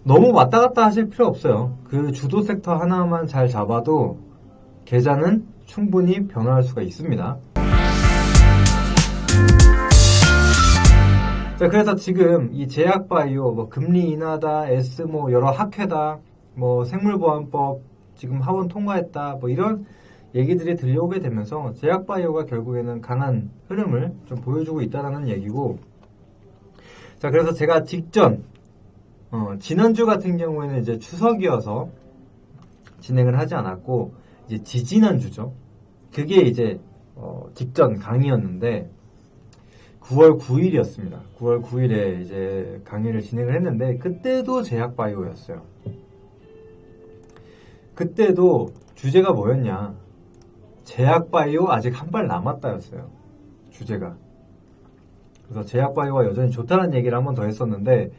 너무 왔다 갔다 하실 필요 없어요. 그 주도 섹터 하나만 잘 잡아도 계좌는 충분히 변화할 수가 있습니다. 자, 그래서 지금 이 제약바이오, 뭐 금리 인하다, S 뭐 여러 학회다, 뭐 생물보안법 지금 하원 통과했다, 뭐 이런 얘기들이 들려오게 되면서 제약바이오가 결국에는 강한 흐름을 좀 보여주고 있다는 얘기고, 자, 그래서 제가 직전 지난주 같은 경우에는 이제 추석이어서 진행을 하지 않았고, 이제 지지난주죠. 그게 이제 직전 강의였는데 9월 9일이었습니다. 9월 9일에 이제 강의를 진행을 했는데 그때도 제약바이오였어요. 그때도 주제가 뭐였냐? 제약바이오 아직 한 발 남았다였어요. 주제가. 그래서 제약바이오가 여전히 좋다는 얘기를 한 번 더 했었는데,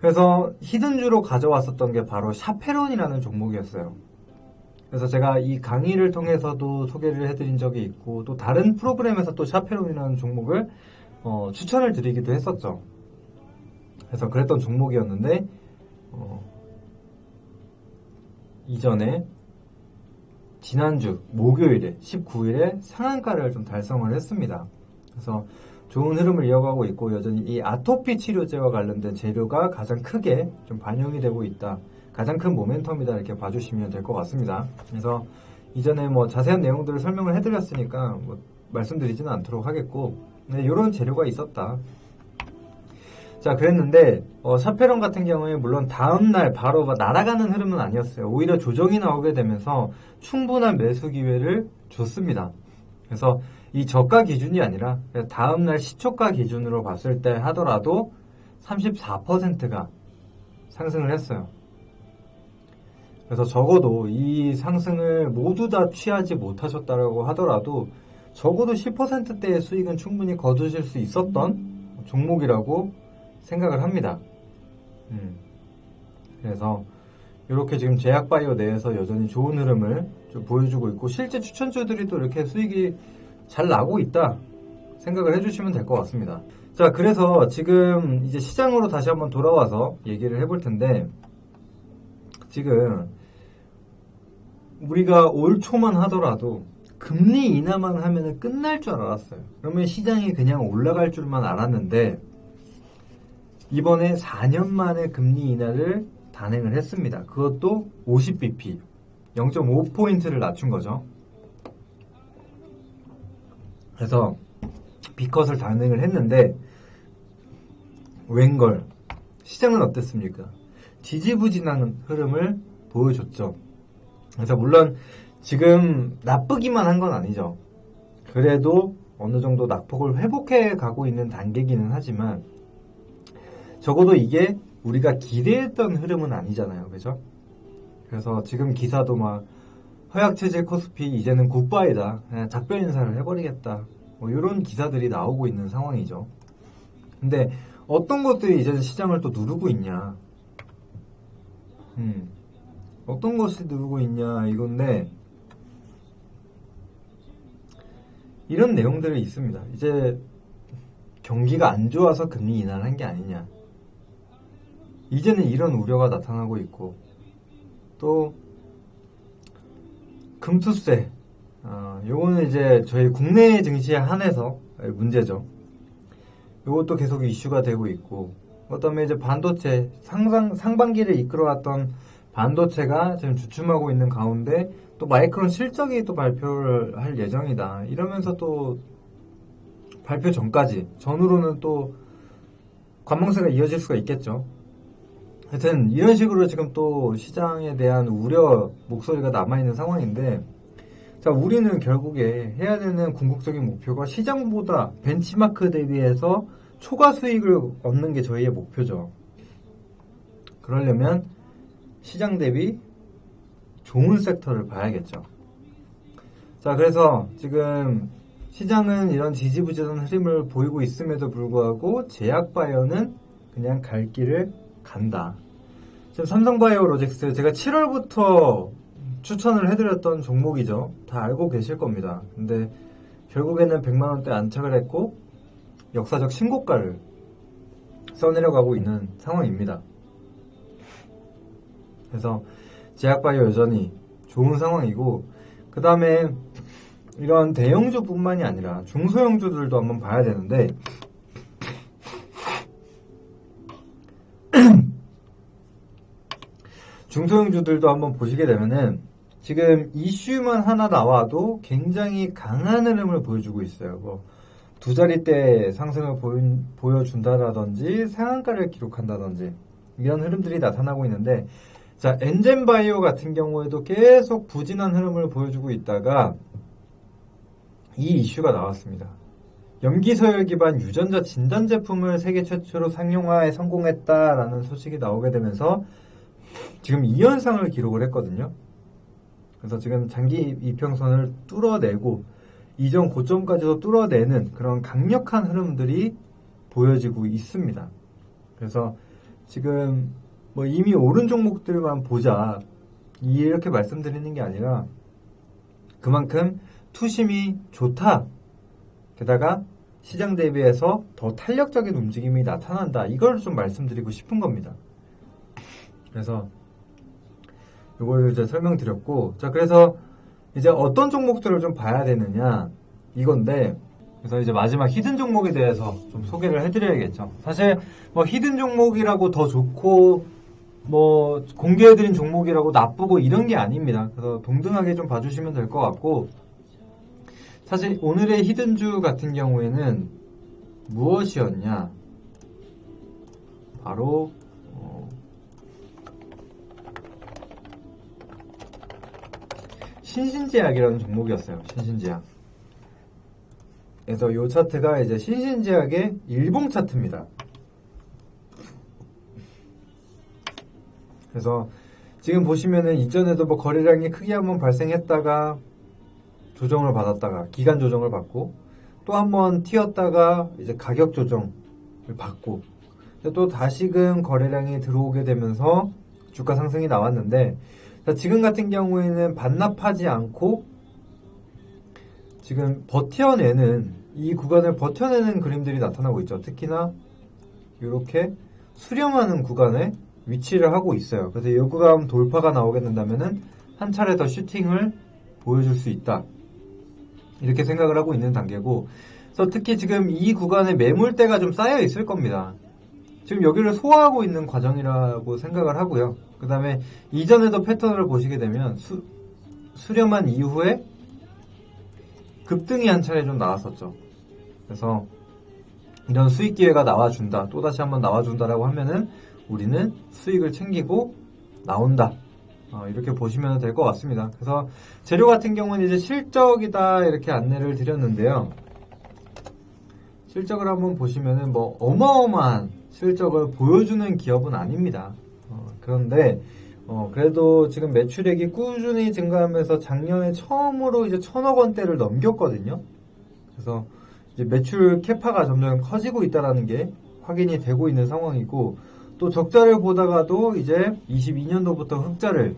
그래서 히든주로 가져왔었던 게 바로 샤페론이라는 종목이었어요. 그래서 제가 이 강의를 통해서도 소개를 해드린 적이 있고, 또 다른 프로그램에서 또 샤페론이라는 종목을 추천을 드리기도 했었죠. 그래서 그랬던 종목이었는데, 이전에 지난주 목요일에 19일에 상한가를 좀 달성을 했습니다. 그래서 좋은 흐름을 이어가고 있고, 여전히 이 아토피 치료제와 관련된 재료가 가장 크게 좀 반영이 되고 있다. 가장 큰 모멘텀이다, 이렇게 봐주시면 될 것 같습니다. 그래서 이전에 뭐 자세한 내용들을 설명을 해드렸으니까 뭐 말씀드리지는 않도록 하겠고, 네, 이런 재료가 있었다. 자, 그랬는데 샤페론 같은 경우에 물론 다음날 바로 날아가는 흐름은 아니었어요. 오히려 조정이 나오게 되면서 충분한 매수 기회를 줬습니다. 그래서 이 저가 기준이 아니라 다음날 시초가 기준으로 봤을 때 하더라도 34%가 상승을 했어요. 그래서 적어도 이 상승을 모두 다 취하지 못하셨다고 하더라도 적어도 10%대의 수익은 충분히 거두실 수 있었던 종목이라고 생각을 합니다. 그래서 이렇게 지금 제약바이오 내에서 여전히 좋은 흐름을 좀 보여주고 있고, 실제 추천주들이 또 이렇게 수익이 잘 나고 있다 생각을 해주시면 될 것 같습니다. 자, 그래서 지금 이제 시장으로 다시 한번 돌아와서 얘기를 해볼 텐데, 지금 우리가 올 초만 하더라도 금리 인하만 하면 끝날 줄 알았어요. 그러면 시장이 그냥 올라갈 줄만 알았는데, 이번에 4년 만에 금리 인하를 단행을 했습니다. 그것도 50bp, 0.5포인트를 낮춘 거죠. 그래서 B컷을 단행을 했는데, 웬걸 시장은 어땠습니까? 지지부진한 흐름을 보여줬죠. 그래서 물론 지금 나쁘기만 한 건 아니죠. 그래도 어느 정도 낙폭을 회복해 가고 있는 단계기는 하지만, 적어도 이게 우리가 기대했던 흐름은 아니잖아요. 그죠? 그래서 지금 기사도 막 허약체질 코스피 이제는 굿바이다, 그냥 작별 인사를 해버리겠다, 뭐 이런 기사들이 나오고 있는 상황이죠. 근데 어떤 것들이 이제 시장을 또 누르고 있냐, 어떤 것이 누르고 있냐 이건데, 이런 내용들이 있습니다. 이제 경기가 안 좋아서 금리 인하를 한 게 아니냐, 이제는 이런 우려가 나타나고 있고, 또 금투세, 요거는 이제 저희 국내 증시에 한해서 문제죠. 요것도 계속 이슈가 되고 있고, 그다음에 이제 반도체 상반기를 이끌어왔던 반도체가 지금 주춤하고 있는 가운데 또 마이크론 실적이 또 발표를 할 예정이다, 이러면서 또 발표 전으로는 또 관망세가 이어질 수가 있겠죠. 하여튼 이런 식으로 지금 또 시장에 대한 우려 목소리가 남아있는 상황인데, 자, 우리는 결국에 해야 되는 궁극적인 목표가 시장보다 벤치마크 대비해서 초과 수익을 얻는 게 저희의 목표죠. 그러려면 시장 대비 좋은 섹터를 봐야겠죠. 자, 그래서 지금 시장은 이런 지지부진한 흐름을 보이고 있음에도 불구하고 제약바이오는 그냥 갈 길을 간다. 지금 삼성바이오로직스 제가 7월부터 추천을 해드렸던 종목이죠. 다 알고 계실 겁니다. 근데 결국에는 100만원대 안착을 했고 역사적 신고가를 써내려가고 있는 상황입니다. 그래서 제약바이오 여전히 좋은 상황이고, 그 다음에 이런 대형주뿐만이 아니라 중소형주들도 한번 봐야 되는데, 중소형주들도 한번 보시게 되면은 지금 이슈만 하나 나와도 굉장히 강한 흐름을 보여주고 있어요. 뭐 두 자릿대 상승을 보여준다라든지 상한가를 기록한다든지 이런 흐름들이 나타나고 있는데, 자, 엔젠바이오 같은 경우에도 계속 부진한 흐름을 보여주고 있다가 이 이슈가 나왔습니다. 염기서열 기반 유전자 진단 제품을 세계 최초로 상용화에 성공했다라는 소식이 나오게 되면서 지금 2연상을 기록을 했거든요. 그래서 지금 장기 이평선을 뚫어내고 이전 고점까지도 뚫어내는 그런 강력한 흐름들이 보여지고 있습니다. 그래서 지금 뭐 이미 오른 종목들만 보자 이렇게 말씀드리는 게 아니라 그만큼 투심이 좋다. 게다가 시장 대비해서 더 탄력적인 움직임이 나타난다. 이걸 좀 말씀드리고 싶은 겁니다. 그래서 이걸 이제 설명드렸고, 자, 그래서 이제 어떤 종목들을 좀 봐야 되느냐 이건데, 그래서 이제 마지막 히든 종목에 대해서 좀 소개를 해드려야겠죠. 사실 뭐 히든 종목이라고 더 좋고 뭐 공개해드린 종목이라고 나쁘고 이런 게 아닙니다. 그래서 동등하게 좀 봐주시면 될 것 같고, 사실 오늘의 히든주 같은 경우에는 무엇이었냐, 바로 신신제약이라는 종목이었어요. 신신제약. 그래서 이 차트가 이제 신신제약의 일봉 차트입니다. 그래서 지금 보시면은 이전에도 뭐 거래량이 크게 한번 발생했다가 조정을 받았다가 기간 조정을 받고, 또 한번 튀었다가 이제 가격 조정을 받고, 또 다시금 거래량이 들어오게 되면서 주가 상승이 나왔는데, 지금 같은 경우에는 반납하지 않고 지금 버텨내는, 이 구간을 버텨내는 그림들이 나타나고 있죠. 특히나 이렇게 수렴하는 구간에 위치를 하고 있어요. 그래서 이 구간 돌파가 나오게 된다면은 한 차례 더 슈팅을 보여줄 수 있다, 이렇게 생각을 하고 있는 단계고, 그래서 특히 지금 이 구간에 매물대가 좀 쌓여 있을 겁니다. 지금 여기를 소화하고 있는 과정이라고 생각을 하고요. 그 다음에 이전에도 패턴을 보시게 되면 수렴한 이후에 급등이 한 차례 좀 나왔었죠. 그래서 이런 수익 기회가 나와준다, 또다시 한번 나와준다라고 하면은 우리는 수익을 챙기고 나온다, 이렇게 보시면 될 것 같습니다. 그래서 재료 같은 경우는 이제 실적이다 이렇게 안내를 드렸는데요. 실적을 한번 보시면은 뭐 어마어마한 실적을 보여주는 기업은 아닙니다. 그런데 그래도 지금 매출액이 꾸준히 증가하면서 작년에 처음으로 이제 1,000억 원대를 넘겼거든요. 그래서 이제 매출 캐파가 점점 커지고 있다는 게 확인이 되고 있는 상황이고, 또 적자를 보다가도 이제 22년도부터 흑자를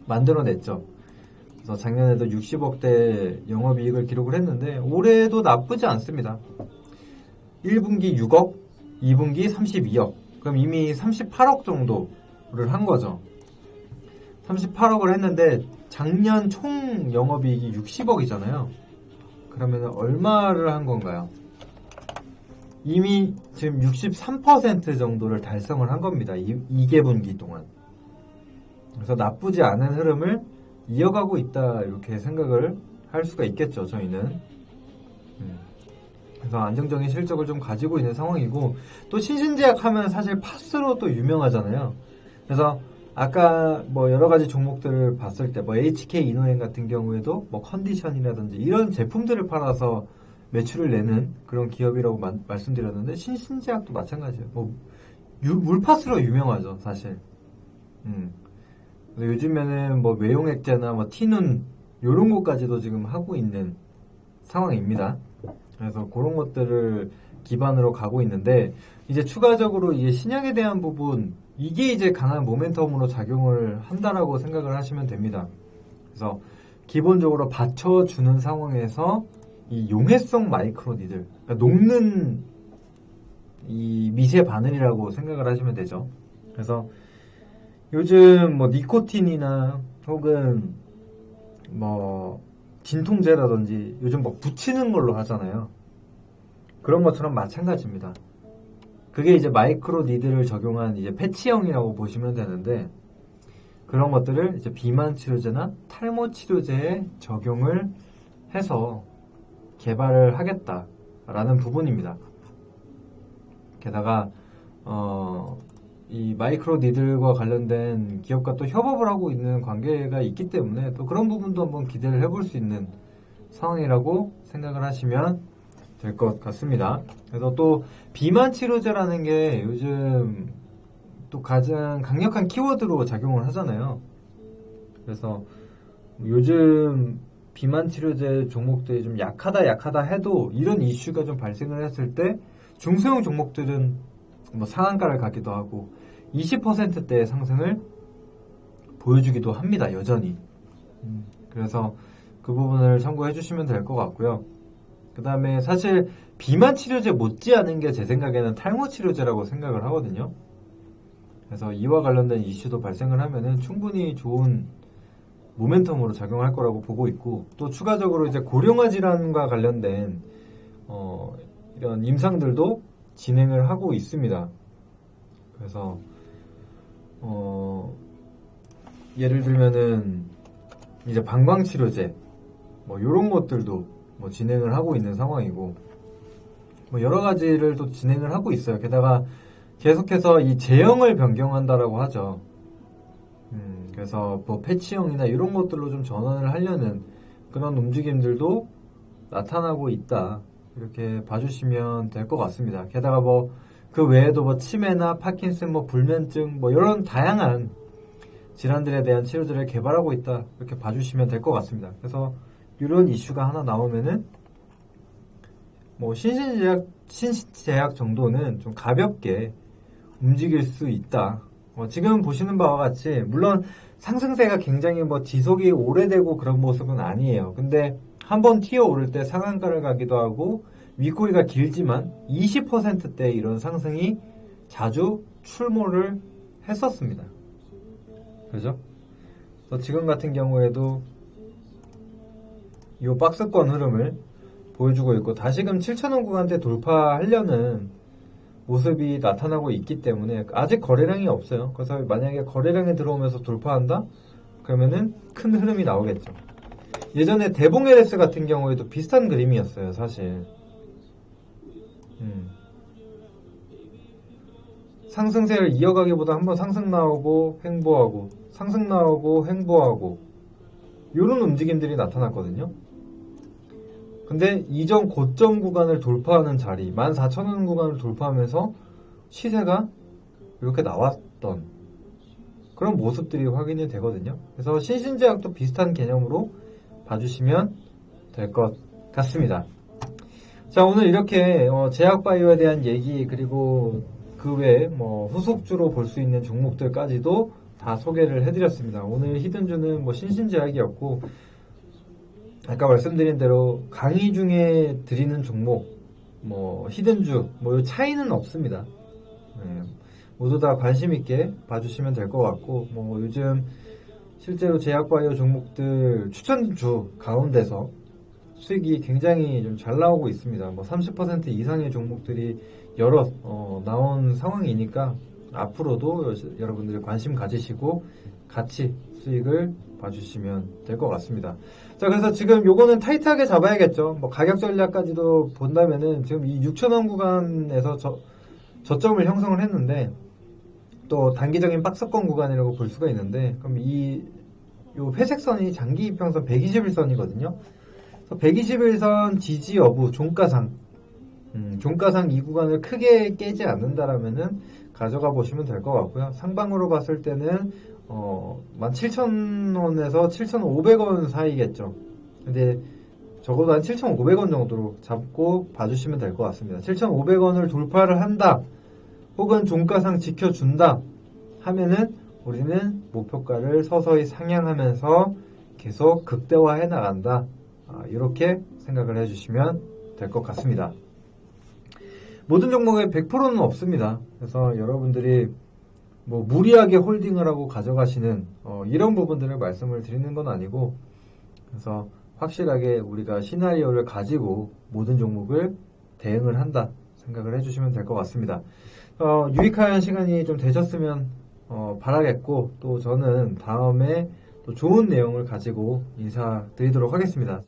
만들어냈죠. 그래서 작년에도 60억대 영업이익을 기록을 했는데 올해도 나쁘지 않습니다. 1분기 6억, 2분기 32억. 그럼 이미 38억 정도를 한 거죠. 38억을 했는데 작년 총 영업이익이 60억이잖아요. 그러면 얼마를 한 건가요? 이미 지금 63% 정도를 달성을 한 겁니다. 2개분기 동안. 그래서 나쁘지 않은 흐름을 이어가고 있다, 이렇게 생각을 할 수가 있겠죠, 저희는. 그래서 안정적인 실적을 좀 가지고 있는 상황이고, 또 신신제약 하면 사실 파스로 또 유명하잖아요. 그래서 아까 뭐 여러 가지 종목들을 봤을 때 뭐 HK 이노행 같은 경우에도 뭐 컨디션이라든지 이런 제품들을 팔아서 매출을 내는 그런 기업이라고 말씀드렸는데, 신신제약도 마찬가지예요. 뭐 물파스로 유명하죠, 사실. 요즘에는 뭐 외용액제나 뭐 티눈 이런 것까지도 지금 하고 있는 상황입니다. 그래서 그런 것들을 기반으로 가고 있는데, 이제 추가적으로 이제 신약에 대한 부분, 이게 이제 강한 모멘텀으로 작용을 한다라고 생각을 하시면 됩니다. 그래서 기본적으로 받쳐주는 상황에서 이 용해성 마이크로니들, 그러니까 녹는 이 미세 바늘이라고 생각을 하시면 되죠. 그래서 요즘 뭐 니코틴이나 혹은 뭐 진통제라든지 요즘 뭐 붙이는 걸로 하잖아요. 그런 것처럼 마찬가지입니다. 그게 이제 마이크로 니드를 적용한 이제 패치형이라고 보시면 되는데, 그런 것들을 이제 비만 치료제나 탈모 치료제에 적용을 해서 개발을 하겠다라는 부분입니다. 게다가 이 마이크로 니들과 관련된 기업과 또 협업을 하고 있는 관계가 있기 때문에 또 그런 부분도 한번 기대를 해볼 수 있는 상황이라고 생각을 하시면 될 것 같습니다. 그래서 또 비만 치료제라는 게 요즘 또 가장 강력한 키워드로 작용을 하잖아요. 그래서 요즘 비만 치료제 종목들이 좀 약하다 해도 이런 이슈가 좀 발생을 했을 때 중소형 종목들은 뭐 상한가를 가기도 하고 20%대의 상승을 보여주기도 합니다. 여전히. 그래서 그 부분을 참고해 주시면 될 것 같고요. 그 다음에 사실 비만 치료제 못지않은 게 제 생각에는 탈모 치료제라고 생각을 하거든요. 그래서 이와 관련된 이슈도 발생을 하면은 충분히 좋은 모멘텀으로 작용할 거라고 보고 있고, 또 추가적으로 이제 고령화 질환과 관련된 이런 임상들도 진행을 하고 있습니다. 그래서 예를 들면은 이제 방광 치료제 뭐 이런 것들도 뭐 진행을 하고 있는 상황이고, 뭐 여러 가지를 또 진행을 하고 있어요. 게다가 계속해서 이 제형을 변경한다라고 하죠. 그래서 뭐 패치형이나 이런 것들로 좀 전환을 하려는 그런 움직임들도 나타나고 있다. 이렇게 봐주시면 될 것 같습니다. 게다가 뭐 그 외에도 뭐 치매나 파킨슨, 뭐 불면증, 뭐 이런 다양한 질환들에 대한 치료제를 개발하고 있다. 이렇게 봐주시면 될 것 같습니다. 그래서 이런 이슈가 하나 나오면은 뭐 신신제약 정도는 좀 가볍게 움직일 수 있다. 지금 보시는 바와 같이 물론 상승세가 굉장히 뭐 지속이 오래되고 그런 모습은 아니에요. 근데 한번 튀어오를 때 상한가를 가기도 하고 윗꼬리가 길지만 20%대 이런 상승이 자주 출몰을 했었습니다. 그죠? 지금 같은 경우에도 이 박스권 흐름을 보여주고 있고 다시금 7,000원 구간대 돌파하려는 모습이 나타나고 있기 때문에 아직 거래량이 없어요. 그래서 만약에 거래량이 들어오면서 돌파한다? 그러면은 큰 흐름이 나오겠죠. 예전에 대봉 LS 같은 경우에도 비슷한 그림이었어요, 사실. 상승세를 이어가기보다 한번 상승 나오고 횡보하고 상승 나오고 횡보하고 이런 움직임들이 나타났거든요. 근데 이전 고점 구간을 돌파하는 자리 14,000원 구간을 돌파하면서 시세가 이렇게 나왔던 그런 모습들이 확인이 되거든요. 그래서 신신제약도 비슷한 개념으로 봐주시면 될 것 같습니다. 자, 오늘 이렇게 제약바이오에 대한 얘기, 그리고 그 외에 뭐 후속주로 볼 수 있는 종목들까지도 다 소개를 해드렸습니다. 오늘 히든주는 뭐 신신제약이었고, 아까 말씀드린 대로 강의 중에 드리는 종목, 뭐 히든주, 뭐 차이는 없습니다. 네, 모두 다 관심 있게 봐주시면 될 것 같고, 뭐 요즘 실제로 제약바이오 종목들 추천주 가운데서 수익이 굉장히 좀 잘 나오고 있습니다. 뭐 30% 이상의 종목들이 여러 나온 상황이니까 앞으로도 여러분들이 관심 가지시고 같이 수익을 봐주시면 될 것 같습니다. 자, 그래서 지금 요거는 타이트하게 잡아야겠죠. 뭐 가격 전략까지도 본다면은 지금 이 6,000원 구간에서 저점을 형성을 했는데 또 단기적인 박스권 구간이라고 볼 수가 있는데, 그럼 요 회색선이 장기 이평선 121선이거든요. 121선 지지 여부 종가상 종가상 이 구간을 크게 깨지 않는다라면은 가져가 보시면 될 것 같고요. 상방으로 봤을 때는 17,000원에서 7,500원 사이겠죠. 근데 적어도 한 7,500원 정도로 잡고 봐주시면 될 것 같습니다. 7,500원을 돌파를 한다, 혹은 종가상 지켜준다 하면은 우리는 목표가를 서서히 상향하면서 계속 극대화해 나간다. 이렇게 생각을 해주시면 될 것 같습니다. 모든 종목에 100%는 없습니다. 그래서 여러분들이 뭐 무리하게 홀딩을 하고 가져가시는 이런 부분들을 말씀을 드리는 건 아니고, 그래서 확실하게 우리가 시나리오를 가지고 모든 종목을 대응을 한다 생각을 해주시면 될 것 같습니다. 유익한 시간이 좀 되셨으면 바라겠고, 또 저는 다음에 또 좋은 내용을 가지고 인사드리도록 하겠습니다.